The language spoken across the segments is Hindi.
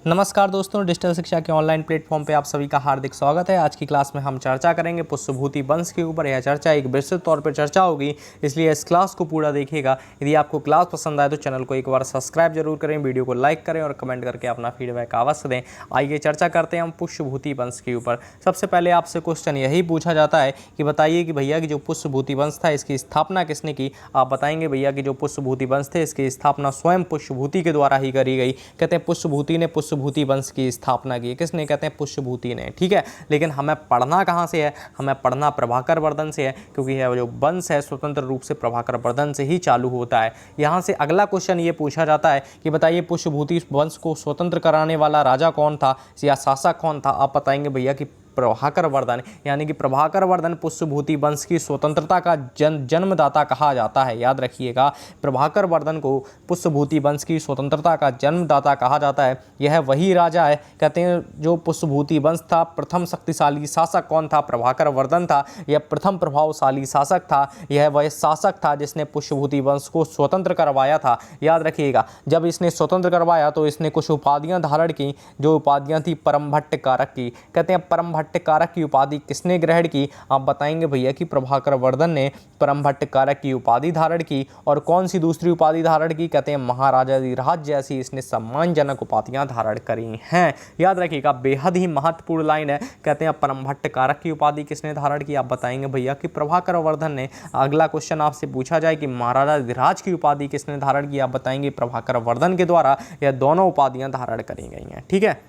नमस्कार दोस्तों, डिजिटल शिक्षा के ऑनलाइन प्लेटफॉर्म पे आप सभी का हार्दिक स्वागत है। आज की क्लास में हम चर्चा करेंगे पुष्पभूति वंश के ऊपर। यह चर्चा एक विस्तृत तौर पर चर्चा होगी, इसलिए इस क्लास को पूरा देखिएगा। यदि आपको क्लास पसंद आए तो चैनल को एक बार सब्सक्राइब जरूर करें, वीडियो को लाइक करें और कमेंट करके अपना फीडबैक अवश्य दें। आइए चर्चा करते हैं हम पुष्पभूति वंश के ऊपर। सबसे पहले आपसे क्वेश्चन यही पूछा जाता है कि बताइए कि भैया कि जो पुष्पभूति वंश था इसकी स्थापना किसने की। आप बताएंगे भैया कि जो पुष्पभूति वंश थे इसकी स्थापना स्वयं पुष्पभूति के द्वारा ही करी गई। कहते हैं पुष्पभूति ने पुष्पभूति वंश की स्थापना की। किसने? कहते हैं पुष्पभूति ने। ठीक है, लेकिन हमें पढ़ना कहाँ से है? हमें पढ़ना प्रभाकर वर्धन से है, क्योंकि यह जो वंश है स्वतंत्र रूप से प्रभाकर वर्धन से ही चालू होता है। यहाँ से अगला क्वेश्चन ये पूछा जाता है कि बताइए पुष्पभूति वंश को स्वतंत्र कराने वाला राजा कौन था या शासक कौन था। आप बताएंगे भैया कि प्रभाकर वर्धन, यानी कि प्रभाकर वर्धन पुष्पभूति वंश की स्वतंत्रता का जन्मदाता कहा जाता है। याद रखिएगा, प्रभाकर वर्धन को पुष्पभूति वंश की स्वतंत्रता का जन्मदाता कहा जाता है। यह वही राजा है, कहते हैं जो पुष्पभूति वंश था। प्रथम शक्तिशाली शासक कौन था? प्रभाकर वर्धन था। यह प्रथम प्रभावशाली शासक था। यह वह शासक था जिसने पुष्पभूति वंश को स्वतंत्र करवाया था। याद रखिएगा, जब इसने स्वतंत्र करवाया तो इसने कुछ उपाधियां धारण की। जो उपाधियां थी परमभट्ट कारक की। कहते हैं परमभट्ट कारक की उपाधि किसने ग्रहण की? आप बताएंगे भैया कि प्रभाकर वर्धन ने परमभट्ट कारक की उपाधि धारण की। और कौन सी दूसरी उपाधि धारण की? कहते हैं महाराजाधिराज जैसी इसने सम्मानजनक उपाधियां धारण करी हैं। याद रखिएगा, बेहद ही महत्वपूर्ण लाइन है। कहते हैं परमभट्ट कारक की उपाधि किसने धारण की? आप बताएंगे भैया कि प्रभाकर वर्धन ने। अगला क्वेश्चन आपसे पूछा जाए कि महाराजाधिराज की उपाधि किसने धारण की? आप बताएंगे प्रभाकर वर्धन के द्वारा यह दोनों उपाधियां धारण करी गई हैं। ठीक है,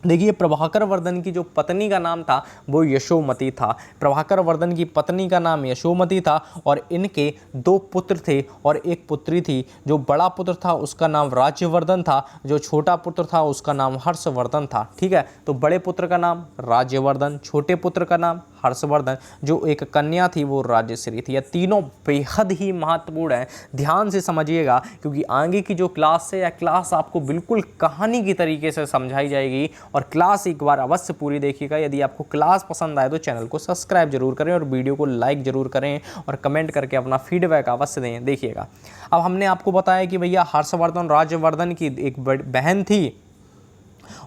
देखिए प्रभाकर वर्धन की जो पत्नी का नाम था वो यशोमती था। प्रभाकर वर्धन की पत्नी का नाम यशोमती था और इनके दो पुत्र थे और एक पुत्री थी। जो बड़ा पुत्र था उसका नाम राज्यवर्धन था, जो छोटा पुत्र था उसका नाम हर्षवर्धन था। ठीक है, तो बड़े पुत्र का नाम राज्यवर्धन, छोटे पुत्र का नाम हर्षवर्धन, जो एक कन्या थी वो राजश्री थी। ये तीनों बेहद ही महत्वपूर्ण है, ध्यान से समझिएगा, क्योंकि आगे की जो क्लास है या क्लास आपको बिल्कुल कहानी की तरीके से समझाई जाएगी। और क्लास एक बार अवश्य पूरी देखिएगा। यदि आपको क्लास पसंद आए तो चैनल को सब्सक्राइब जरूर करें और वीडियो को लाइक जरूर करें और कमेंट करके अपना फीडबैक अवश्य दें। देखिएगा, अब हमने आपको बताया कि भैया हर्षवर्धन राज्यवर्धन की एक बहन थी,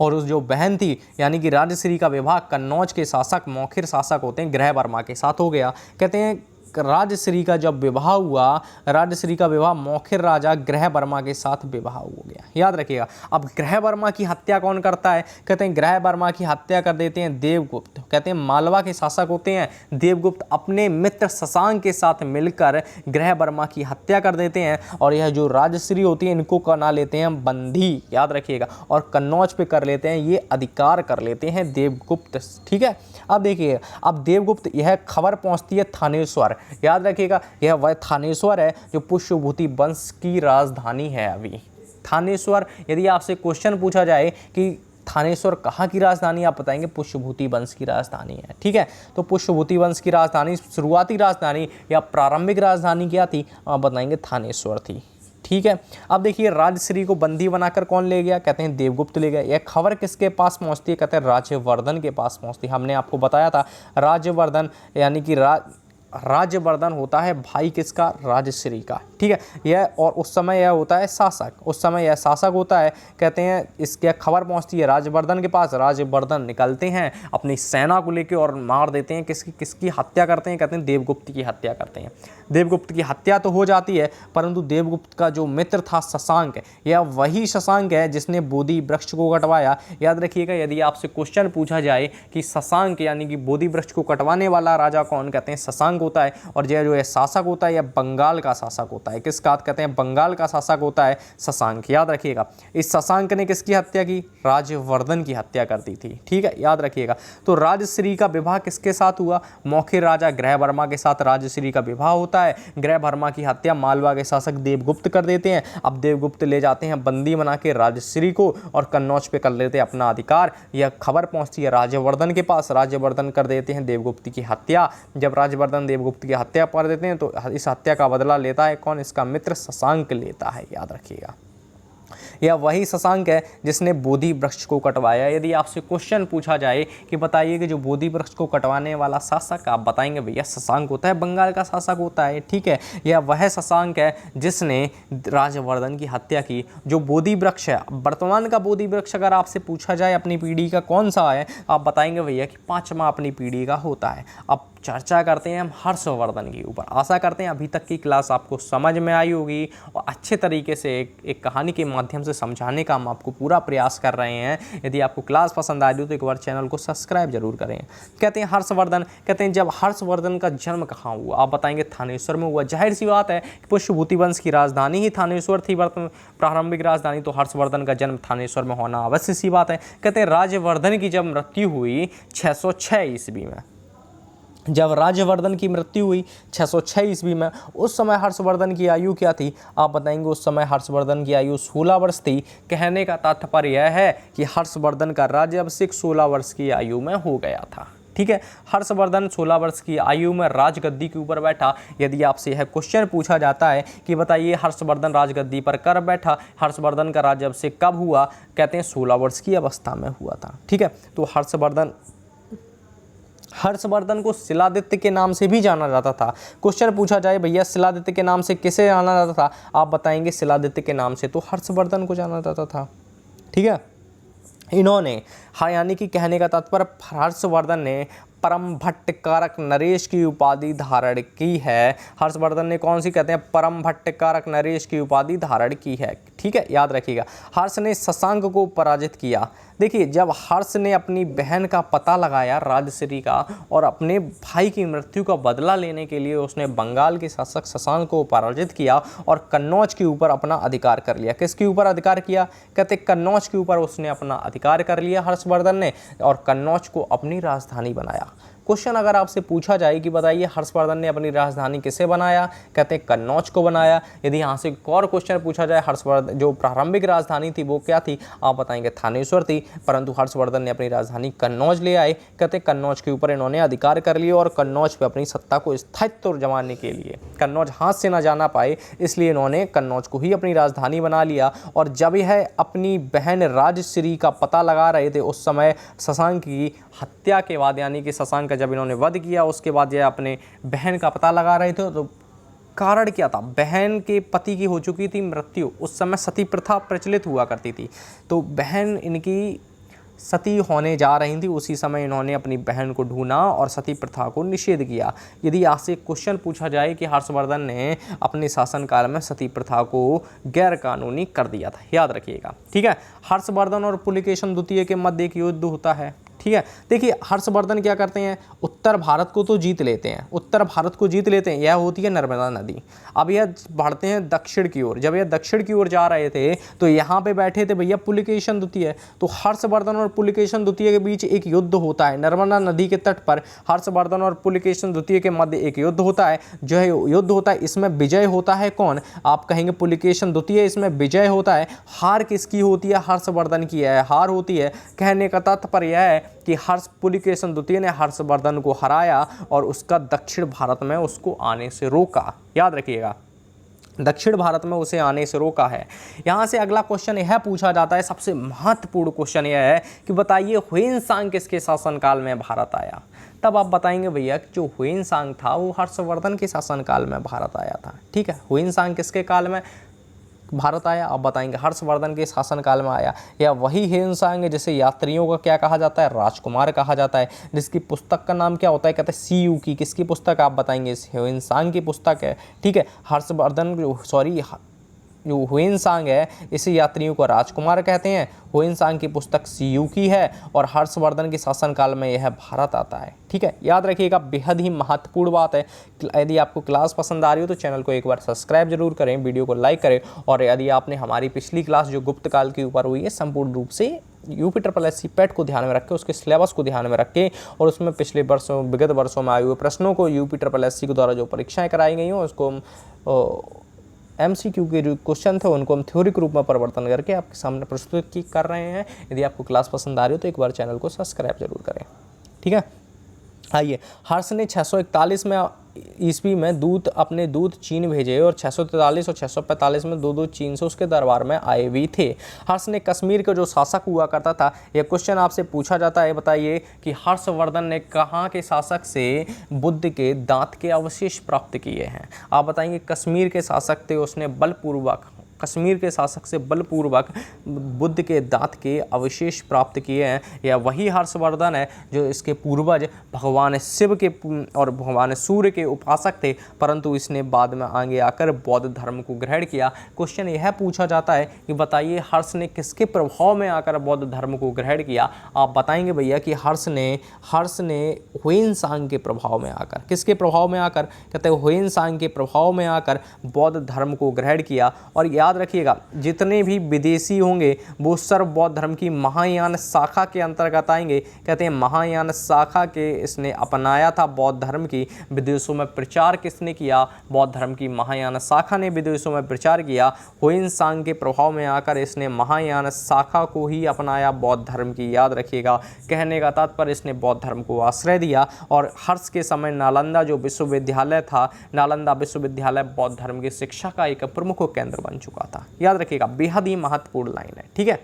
और उस जो बहन थी यानी कि राजश्री का विवाह कन्नौज के शासक मौखिर शासक होते हैं ग्रह वर्मा के साथ हो गया। कहते हैं राजश्री का जब विवाह हुआ, राजश्री का विवाह मौखिर राजा ग्रह वर्मा के साथ विवाह हो गया। याद रखिएगा, अब ग्रह वर्मा की हत्या कौन करता है? कहते हैं ग्रह वर्मा की हत्या कर देते हैं देवगुप्त। कहते हैं मालवा के शासक होते हैं देवगुप्त, अपने मित्र शशांक के साथ मिलकर ग्रह वर्मा की हत्या कर देते हैं। और यह जो राजश्री होती है इनको बना लेते हैं बंदी। याद रखिएगा, और कन्नौज पे कर लेते हैं ये अधिकार कर लेते हैं देवगुप्त। ठीक है, अब देखिए, अब देवगुप्त यह खबर पहुंचती है थानेश्वर। याद रखिएगा, यह वह थानेश्वर है जो पुष्पभूति वंश की राजधानी है। अभी थानेश्वर, यदि आपसे क्वेश्चन पूछा जाए कि थानेश्वर कहाँ की राजधानी, आप बताएंगे पुष्पभूति वंश की राजधानी है। ठीक है, तो पुष्पभूति वंश की राजधानी, शुरुआती राजधानी या प्रारंभिक राजधानी क्या थी? आप बताएंगे थानेश्वर थी। ठीक है, अब देखिए राजश्री को बंदी बनाकर कौन ले गया? कहते हैं देवगुप्त ले गया। यह खबर किसके पास पहुंचती है? कहते हैं राज्यवर्धन के पास पहुंचती है। हमने आपको बताया था राज्यवर्धन यानी कि राज्यवर्धन होता है भाई किसका? राजश्री का। ठीक है, यह और उस समय यह होता है शासक, उस समय यह शासक होता है। कहते हैं इसके खबर पहुंचती है राजवर्धन के पास। राजवर्धन निकलते हैं अपनी सेना को लेकर और मार देते हैं। किसकी हत्या करते हैं? कहते हैं देवगुप्त की हत्या करते हैं। देवगुप्त की हत्या तो हो जाती है, परंतु देवगुप्त का जो मित्र था शशांक, यह वही शशांक है जिसने बोधि वृक्ष को कटवाया। याद रखिएगा, यदि आपसे क्वेश्चन पूछा जाए कि शशांक यानी कि बोधि वृक्ष को कटवाने वाला राजा कौन? कहते हैं शशांक होता है। और यह जो शासक होता है यह बंगाल का शासक होता है। किसका? कहते हैं बंगाल का शासक होता है शशांक। याद रखिएगा, इस शशांक ने किसकी हत्या की? राज्यवर्धन की हत्या कर दी थी। ठीक है, याद रखिएगा। तो राजश्री का विवाह किसके साथ हुआ? मौखिर राजा ग्रह वर्मा के साथ राजश्री का विवाह होता है। ग्रह वर्मा की हत्या मालवा के शासक देवगुप्त कर देते हैं। अब देवगुप्त ले जाते हैं बंदी बना के राजश्री को और कन्नौज पे कर लेते हैं अपना अधिकार। यह खबर पहुंचती है राज्यवर्धन के पास। राज्यवर्धन कर देते हैं देवगुप्त की हत्या। जब राज्यवर्धन देवगुप्त की हत्या कर देते हैं तो इस हत्या का बदला लेता है कौन? इसका मित्र शशांक लेता है। याद रखिएगा, यह वही शशांक है जिसने बोधि वृक्ष को कटवाया। यदि आपसे क्वेश्चन पूछा जाए कि बताइए कि जो बोधि वृक्ष को कटवाने वाला शासक, आप बताएंगे भैया शशांक होता है, बंगाल का शासक होता है। ठीक है, यह वह शशांक है जिसने राजवर्धन की हत्या की। जो बोधि वृक्ष है, वर्तमान का बोधि वृक्ष अगर आपसे पूछा जाए अपनी पीढ़ी का कौन सा है, आप बताएंगे भैया कि 5वां अपनी पीढ़ी का होता है। अब चर्चा करते हैं हम हर्षवर्धन के ऊपर। आशा करते हैं अभी तक की क्लास आपको समझ में आई होगी और अच्छे तरीके से एक कहानी के माध्यम से समझाने का हम आपको पूरा प्रयास कर रहे हैं। यदि आपको क्लास पसंद आ रही हो तो एक बार चैनल को सब्सक्राइब जरूर करें। कहते हैं हर्षवर्धन, कहते हैं जब हर्षवर्धन का जन्म कहाँ हुआ, आप बताएंगे थानेश्वर में हुआ। जाहिर सी बात है कि पुष्यभूति वंश की राजधानी ही थानेश्वर थी, प्रारंभिक राजधानी, तो हर्षवर्धन का जन्म थानेश्वर में होना अवश्य सी बात है। कहते हैं राजवर्धन की जब मृत्यु हुई 606 ईस्वी में, जब राजवर्धन की मृत्यु हुई 606 ईस्वी में, उस समय हर्षवर्धन की आयु क्या थी, आप बताएंगे उस समय हर्षवर्धन की आयु 16 वर्ष थी। कहने का तात्पर्य यह है कि हर्षवर्धन का राज्याभिषेक 16 वर्ष की आयु में हो गया था। ठीक है, हर्षवर्धन 16 वर्ष की आयु में राजगद्दी के ऊपर बैठा। यदि आपसे यह क्वेश्चन पूछा जाता है कि बताइए हर्षवर्धन राजगद्दी पर कब बैठा, हर्षवर्धन का राज्याभिषेक कब हुआ, कहते हैं 16 वर्ष की अवस्था में हुआ था। ठीक है, तो हर्षवर्धन को शिलादित्य के नाम से भी जाना जाता था। क्वेश्चन पूछा जाए भैया शिलादित्य के नाम से किसे जाना जाता था, आप बताएंगे शिलादित्य के नाम से तो हर्षवर्धन को जाना जाता था। ठीक है, इन्होंने यानी कि कहने का तात्पर्य हर्षवर्धन ने परम भट्टकारक नरेश की उपाधि धारण की है। हर्षवर्धन ने कौन सी, कहते हैं परम भट्टकारक नरेश की उपाधि धारण की है। ठीक है, याद रखिएगा। हर्ष ने शशांक को पराजित किया। देखिए, जब हर्ष ने अपनी बहन का पता लगाया राजश्री का और अपने भाई की मृत्यु का बदला लेने के लिए उसने बंगाल के शासक शशांक को पराजित किया और कन्नौज के ऊपर अपना अधिकार कर लिया। किसके ऊपर अधिकार किया, कहते कन्नौज के ऊपर उसने अपना अधिकार कर लिया हर्षवर्धन ने और कन्नौज को अपनी राजधानी बनाया। क्वेश्चन अगर आपसे पूछा जाए कि बताइए हर्षवर्धन ने अपनी राजधानी किसे बनाया, कहते हैं कन्नौज को बनाया। यदि यहाँ से एक और क्वेश्चन पूछा जाए हर्षवर्धन जो प्रारंभिक राजधानी थी वो क्या थी, आप बताएंगे थानेश्वर थी, परंतु हर्षवर्धन ने अपनी राजधानी कन्नौज ले आए। कहते हैं कन्नौज के ऊपर इन्होंने अधिकार कर लिए और कन्नौज पर अपनी सत्ता को स्थायित्व जमाने के लिए, कन्नौज हाथ से ना जाना पाए, इसलिए इन्होंने कन्नौज को ही अपनी राजधानी बना लिया। और जब यह अपनी बहन राजश्री का पता लगा रहे थे उस समय शशांक की हत्या के बाद, यानी कि शशांक जब इन्होंने वध किया उसके बाद यह अपने बहन का पता लगा रहे थे, तो कारण क्या था, बहन के पति की हो चुकी थी मृत्यु। उस समय सती प्रथा प्रचलित हुआ करती थी, तो बहन इनकी सती होने जा रही थी। उसी समय इन्होंने अपनी बहन को ढूंढा और सती प्रथा को निषेध किया। यदि आपसे क्वेश्चन पूछा जाए कि हर्षवर्धन ने अपने शासनकाल में सती प्रथा को गैर कानूनी कर दिया था, याद रखिएगा। ठीक है, हर्षवर्धन और पुलिकेशन द्वितीय के मध्य एक युद्ध होता है। ठीक है, देखिए हर्षवर्धन क्या करते हैं, उत्तर भारत को तो जीत लेते हैं, उत्तर भारत को जीत लेते हैं, यह होती है नर्मदा नदी। अब यह बढ़ते हैं दक्षिण की ओर। जब यह दक्षिण की ओर जा रहे थे तो यहाँ पे बैठे थे भैया पुलिकेशन द्वितीय। तो हर्षवर्धन और पुलिकेशन द्वितीय के बीच एक युद्ध होता है नर्मदा नदी के तट पर। हर्षवर्धन और पुलिकेशन द्वितीय के मध्य एक युद्ध होता है। जो है युद्ध होता है, इसमें विजय होता है कौन, आप कहेंगे पुलिकेशन द्वितीय, इसमें विजय होता है। हार किसकी होती है, हर्षवर्धन की है, हार होती है। कहने का तात्पर्य यह है कि पुलिकेशन द्वितीय ने हर्षवर्धन को हराया और उसका दक्षिण भारत में उसको आने से रोका। याद रखिएगा, दक्षिण भारत में उसे आने से रोका है। यहाँ से अगला क्वेश्चन यह पूछा जाता है, सबसे महत्वपूर्ण क्वेश्चन यह है कि बताइए ह्वेनसांग किसके शासनकाल में भारत आया। तब आप बताएंगे भैया कि जो ह्वेनसांग था वो हर्षवर्धन के शासनकाल में भारत आया था। ठीक है, ह्वेनसांग किसके काल में भारत आया, आप बताएंगे हर्षवर्धन के शासनकाल में आया। या वही ह्वेनसांग है जिसे यात्रियों का क्या कहा जाता है, राजकुमार कहा जाता है, जिसकी पुस्तक का नाम क्या होता है, कहते हैं सीयू की। किसकी पुस्तक, आप बताएंगे ह्वेनसांग की पुस्तक है। ठीक है, जो ह्वेनसांग है इसे यात्रियों को राजकुमार कहते हैं। ह्वेनसांग की पुस्तक सीयू की है और हर्षवर्धन के शासनकाल में यह भारत आता है। ठीक है, याद रखिएगा, बेहद ही महत्वपूर्ण बात है। यदि आपको क्लास पसंद आ रही हो तो चैनल को एक बार सब्सक्राइब जरूर करें, वीडियो को लाइक करें। और यदि आपने हमारी पिछली क्लास जो गुप्त काल के ऊपर हुई है संपूर्ण रूप से UPSSC पेट को ध्यान में रख के, उसके सिलेबस को ध्यान में रख के और उसमें पिछले वर्षों विगत वर्षों में आए हुए प्रश्नों को UPSSC के द्वारा जो परीक्षाएँ कराई गई हों उसको MCQ के जो क्वेश्चन थे उनको हम थ्योरी के रूप में परिवर्तन करके आपके सामने प्रस्तुत कर रहे हैं। यदि आपको क्लास पसंद आ रही हो तो एक बार चैनल को सब्सक्राइब जरूर करें। ठीक है, आइए, हर्ष ने 641 में ईस्वी में अपने दूत चीन भेजे और 643 और 645 में दो चीन से उसके दरबार में आए भी थे। हर्ष ने कश्मीर का जो शासक हुआ करता था, यह क्वेश्चन आपसे पूछा जाता है, बताइए कि हर्षवर्धन ने कहाँ के शासक से बुद्ध के दांत के अवशेष प्राप्त किए हैं। आप बताएंगे कश्मीर के शासक थे, उसने बलपूर्वक कश्मीर के शासक से बलपूर्वक बुद्ध के दांत के अवशेष प्राप्त किए हैं। यह वही हर्षवर्धन है जो इसके पूर्वज भगवान शिव के और भगवान सूर्य के उपासक थे, परंतु इसने बाद में आगे आकर बौद्ध धर्म को ग्रहण किया। क्वेश्चन यह पूछा जाता है कि बताइए हर्ष ने किसके प्रभाव में आकर बौद्ध धर्म को ग्रहण किया। आप बताएंगे भैया कि हर्ष ने ह्वेनसांग के प्रभाव में आकर, किसके प्रभाव में आकर, कहते हैं ह्वेनसांग के प्रभाव में आकर बौद्ध धर्म को ग्रहण किया। और याद रखिएगा जितने भी विदेशी होंगे वो सर्व बौद्ध धर्म की महायान शाखा के अंतर्गत आएंगे। कहते हैं महायान शाखा के इसने अपनाया था बौद्ध धर्म की। विदेशों में प्रचार किसने किया? बौद्ध धर्म की महायान शाखा ने विदेशों में प्रचार किया। ह्वेनसांग के प्रभाव में आकर इसने महायान शाखा को ही अपनाया बौद्ध धर्म की। याद रखिएगा, कहने का तात्पर्य इसने बौद्ध धर्म को आश्रय दिया। और हर्ष के समय नालंदा जो विश्वविद्यालय था, नालंदा विश्वविद्यालय बौद्ध धर्म की शिक्षा का एक प्रमुख केंद्र बन चुका था। याद रखिएगा, बेहद ही महत्वपूर्ण लाइन है। ठीक है,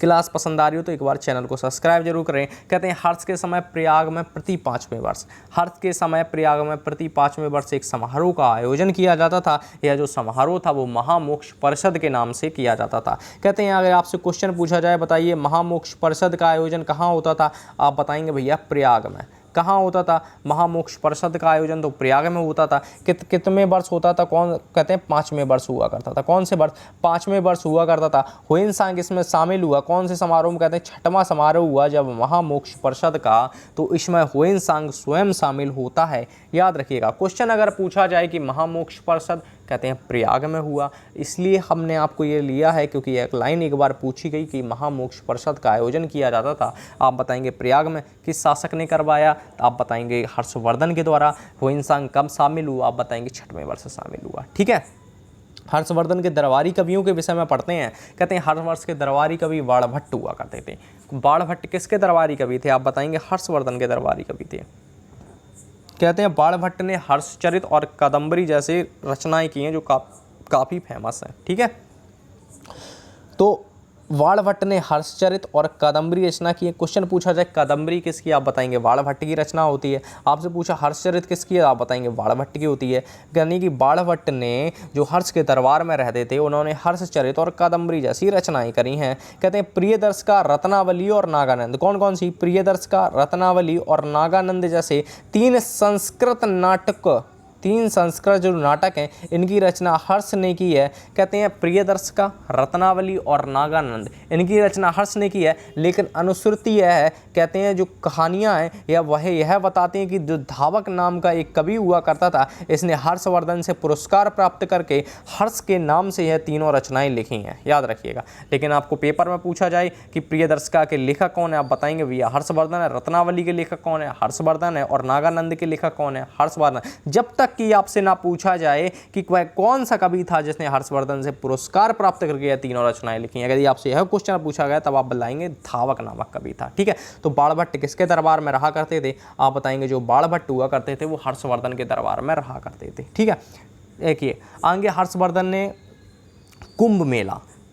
क्लास पसंद आ रही हो तो एक बार चैनल को सब्सक्राइब जरूर करें। कहते हैं हर्ष के समय प्रयाग में प्रति 5वें वर्ष, हर्ष के समय प्रयाग में प्रति 5वें वर्ष एक समारोह का आयोजन किया जाता था। यह जो समारोह था वो महामोक्ष परिषद के नाम से किया जाता था। कहते हैं अगर आपसे क्वेश्चन पूछा जाए बताइए महामोक्ष परिषद का आयोजन कहाँ होता था, आप बताएंगे भैया प्रयाग में। कहाँ होता था महामोक्ष परिषद का आयोजन? तो प्रयाग में होता था। कितने वर्ष होता था? कौन कहते हैं 5वें वर्ष हुआ करता था। कौन से वर्ष? 5वें वर्ष हुआ करता था। ह्वेनसांग इसमें शामिल हुआ। कौन से समारोह में? कहते हैं 6वां समारोह हुआ जब महामोक्ष परिषद का, तो इसमें ह्वेनसांग स्वयं शामिल होता है। याद रखिएगा, क्वेश्चन अगर पूछा जाए कि महामोक्ष परिषद, कहते हैं प्रयाग में हुआ, इसलिए हमने आपको ये लिया है क्योंकि एक लाइन एक बार पूछी गई कि महामोक्ष परिषद का आयोजन किया जाता था। आप बताएंगे प्रयाग में। किस शासक ने करवाया? तो आप बताएंगे हर्षवर्धन के द्वारा। ह्वेनसांग कब शामिल हुआ? आप बताएंगे 6वें वर्ष शामिल हुआ। ठीक है, हर्षवर्धन के दरबारी कवियों के विषय में पढ़ते हैं। कहते हैं हर्षवर्ष के दरबारी कवि बाणभट्ट हुआ करते थे। बाणभट्ट किसके दरबारी कवि थे? आप बताएंगे हर्षवर्धन के दरबारी कवि थे। कहते हैं बाणभट्ट ने हर्षचरित और कादंबरी जैसे रचनाएं की हैं जो काफ़ी फेमस हैं। ठीक है, तो बाणभट्ट ने हर्षचरित और कादंबरी रचना की है। क्वेश्चन पूछा जाए कादंबरी किसकी, आप बताएंगे बाणभट्ट की रचना होती है। आपसे पूछा हर्षचरित किसकी है, आप बताएंगे बाणभट्ट की होती है। यानी कि बाणभट्ट ने जो हर्ष के दरबार में रहते थे उन्होंने हर्षचरित और कादंबरी जैसी रचनाएं करी हैं। कहते हैं प्रियदर्श का, रत्नावली और नागानंद, कौन कौन सी? प्रियदर्श का, रत्नावली और नागानंद जैसे 3 संस्कृत जो नाटक हैं इनकी रचना हर्ष ने की है। कहते हैं प्रियदर्श का, रत्नावली और नागानंद, इनकी रचना हर्ष ने की है। लेकिन अनुश्रुति यह है, कहते हैं जो कहानियां हैं यह बताती हैं कि जो धावक नाम का एक कवि हुआ करता था, इसने हर्षवर्धन से पुरस्कार प्राप्त करके हर्ष के नाम से यह तीनों रचनाएं लिखी हैं। याद रखिएगा, लेकिन आपको पेपर में पूछा जाए कि प्रियदर्शिका के लेखक कौन है, आप बताएंगे भैया हर्षवर्धन है। रत्नावली के लेखक कौन है? हर्षवर्धन है। और नागानंद के लेखक कौन है? हर्षवर्धन। जब तक कि आपसे ना पूछा जाए कि वह कौन सा कवि था जिसने हर्षवर्धन से पुरस्कार प्राप्त करके यह तीनों रचनाएं लिखी हैं, अगर आपसे यह क्वेश्चन पूछा गया तब आप बताएंगे धावक नामक कवि था। ठीक है, तो बाणभट्ट किसके दरबार में रहा करते थे? आप बताएंगे जो बाणभट्ट हुआ करते थे वो हर्षवर्धन के दरबार में रहा करते थे। ठीक है, देखिए आगे हर्षवर्धन ने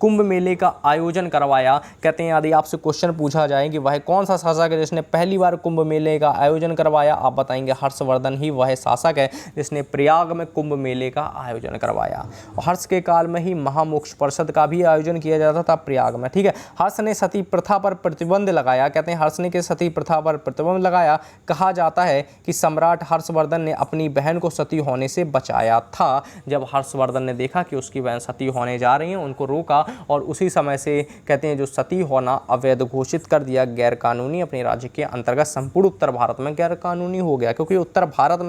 कुंभ मेले का आयोजन करवाया। कहते हैं यदि आपसे क्वेश्चन पूछा जाए कि वह कौन सा शासक है जिसने पहली बार कुंभ मेले का आयोजन करवाया, आप बताएंगे हर्षवर्धन ही वह शासक है जिसने प्रयाग में कुंभ मेले का आयोजन करवाया। हर्ष के काल में ही महामोक्ष परिषद का भी आयोजन किया जाता था प्रयाग में। ठीक है, हर्ष ने सती प्रथा पर प्रतिबंध लगाया। कहते हैं हर्ष ने के सती प्रथा पर प्रतिबंध लगाया। कहा जाता है कि सम्राट हर्षवर्धन ने अपनी बहन को सती होने से बचाया था। जब हर्षवर्धन ने देखा कि उसकी बहन सती होने जा रही है, उनको रोका और उसी समय से कहते हैं जो सती होना अवैध घोषित कर दिया, गैर कानूनी, अपने राज्य के अंतर्गत संपूर्ण उत्तर भारत में गैर कानूनी हो गया। क्योंकि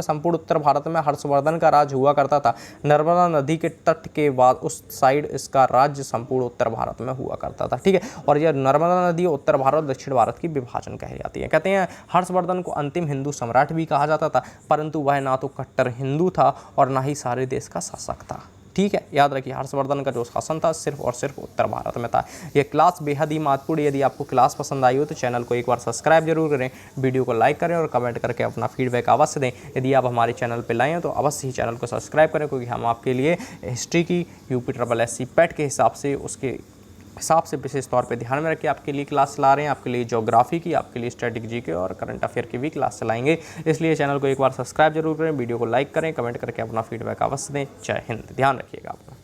संपूर्ण उत्तर भारत में हर्षवर्धन का राज हुआ करता था। नर्मदा नदी के तट के बाद उस साइड इसका राज्य संपूर्ण उत्तर भारत में हुआ करता था। ठीक है, और यह नर्मदा नदी उत्तर भारत दक्षिण भारत की विभाजन कही जाती है। कहते हैं हर्षवर्धन को अंतिम हिंदू सम्राट भी कहा जाता था, परंतु वह ना तो कट्टर हिंदू था और ना ही सारे देश का शासक था। ठीक है, याद रखिए हर्षवर्धन का जो शासन था सिर्फ और सिर्फ उत्तर भारत में था। यह क्लास बेहद ही महत्वपूर्ण। यदि आपको क्लास पसंद आई हो तो चैनल को एक बार सब्सक्राइब जरूर करें, वीडियो को लाइक करें और कमेंट करके अपना फीडबैक अवश्य दें। यदि आप हमारे चैनल पर लाए हैं तो अवश्य ही चैनल को सब्सक्राइब करें, क्योंकि हम आपके लिए हिस्ट्री की UPSSC पैट के हिसाब से विशेष तौर पे ध्यान में रख के आपके लिए क्लास चला रहे हैं। आपके लिए ज्योग्राफी की, आपके लिए स्ट्रेटेजी के और करंट अफेयर की भी क्लास चलाएंगे। इसलिए चैनल को एक बार सब्सक्राइब जरूर करें, वीडियो को लाइक करें, कमेंट करके अपना फीडबैक अवश्य दें। जय हिंद, ध्यान रखिएगा अपना।